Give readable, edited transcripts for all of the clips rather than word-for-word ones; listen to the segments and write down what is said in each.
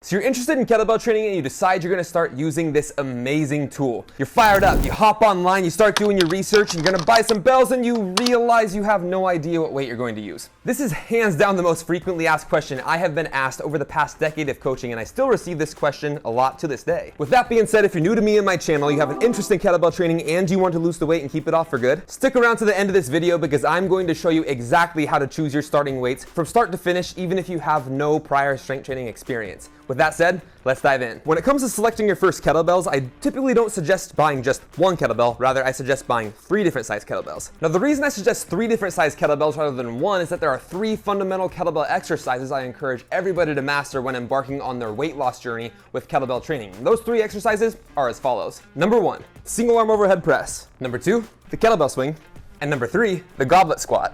So you're interested in kettlebell training and you decide you're going to start using this amazing tool. You're fired up, you hop online, you start doing your research, and you're going to buy some bells and you realize you have no idea what weight you're going to use. This is hands down the most frequently asked question I have been asked over the past decade of coaching, and I still receive this question a lot to this day. With that being said, if you're new to me and my channel, you have an interest in kettlebell training and you want to lose the weight and keep it off for good, stick around to the end of this video because I'm going to show you exactly how to choose your starting weights from start to finish, even if you have no prior strength training experience. With that said, let's dive in. When it comes to selecting your first kettlebells, I typically don't suggest buying just one kettlebell. Rather, I suggest buying 3 different size kettlebells. Now, the reason I suggest 3 different size kettlebells rather than one is that there are 3 fundamental kettlebell exercises I encourage everybody to master when embarking on their weight loss journey with kettlebell training. And those 3 exercises are as follows. Number 1, single arm overhead press. Number 2, the kettlebell swing. And number 3, the goblet squat.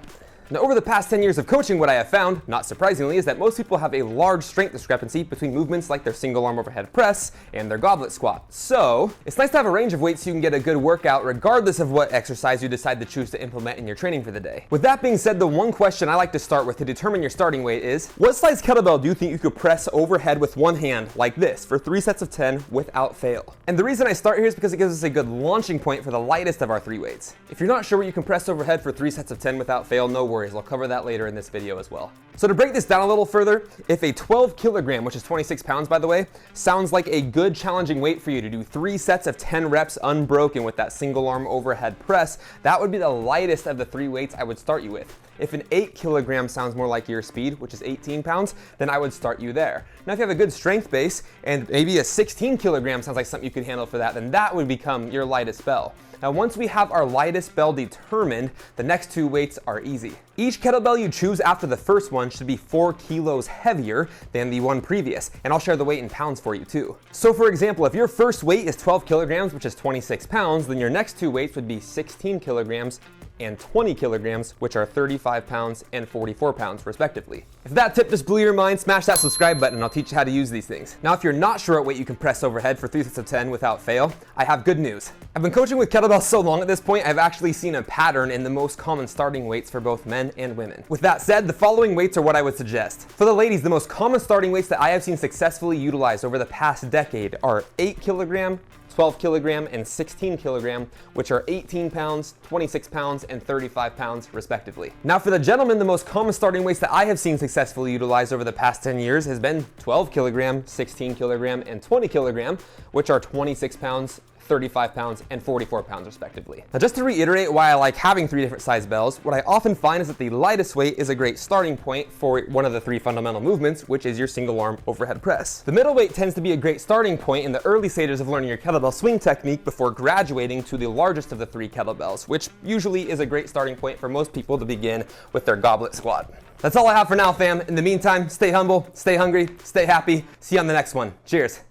Now, over the past 10 years of coaching, what I have found, not surprisingly, is that most people have a large strength discrepancy between movements like their single arm overhead press and their goblet squat. So, it's nice to have a range of weights so you can get a good workout regardless of what exercise you decide to choose to implement in your training for the day. With that being said, the one question I like to start with to determine your starting weight is, what size kettlebell do you think you could press overhead with one hand like this for 3 sets of 10 without fail? And the reason I start here is because it gives us a good launching point for the lightest of our 3 weights. If you're not sure what you can press overhead for 3 sets of 10 without fail, no worries. I'll cover that later in this video as well. So to break this down a little further, if a 12 kilogram, which is 26 pounds by the way, sounds like a good challenging weight for you to do 3 sets of 10 reps unbroken with that single arm overhead press, that would be the lightest of the 3 weights I would start you with. If an 8 kilogram sounds more like your speed, which is 18 pounds, then I would start you there. Now, if you have a good strength base and maybe a 16 kilogram sounds like something you could handle for that, then that would become your lightest bell. Now, once we have our lightest bell determined, the next 2 weights are easy. Each kettlebell you choose after the first one should be 4 kilos heavier than the one previous, and I'll share the weight in pounds for you too. So for example, if your first weight is 12 kilograms, which is 26 pounds, then your next 2 weights would be 16 kilograms and 20 kilograms, which are 35 pounds and 44 pounds respectively. If that tip just blew your mind, smash that subscribe button and I'll teach you how to use these things. Now, if you're not sure what weight you can press overhead for 3 sets of 10 without fail, I have good news. I've been coaching with kettlebells so long at this point, I've actually seen a pattern in the most common starting weights for both men and women. With that said, the following weights are what I would suggest. For the ladies, the most common starting weights that I have seen successfully utilized over the past decade are 8 kilogram, 12 kilogram, and 16 kilogram, which are 18 pounds, 26 pounds, and 35 pounds respectively. Now for the gentlemen, the most common starting weights that I have seen successfully utilized over the past 10 years has been 12 kilogram, 16 kilogram, and 20 kilogram, which are 26 pounds, 35 pounds, and 44 pounds respectively. Now, just to reiterate why I like having 3 different size bells, what I often find is that the lightest weight is a great starting point for one of the 3 fundamental movements, which is your single arm overhead press. The middle weight tends to be a great starting point in the early stages of learning your kettlebell swing technique before graduating to the largest of the 3 kettlebells, which usually is a great starting point for most people to begin with their goblet squat. That's all I have for now, fam. In the meantime, stay humble, stay hungry, stay happy. See you on the next one. Cheers.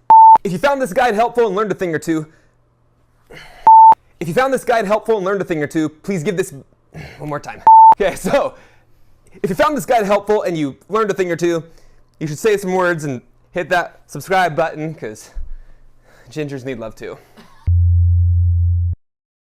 If you found this guide helpful and learned a thing or two, please give this one more time. Okay, so if you found this guide helpful and you learned a thing or two, you should say some words and hit that subscribe button because gingers need love too.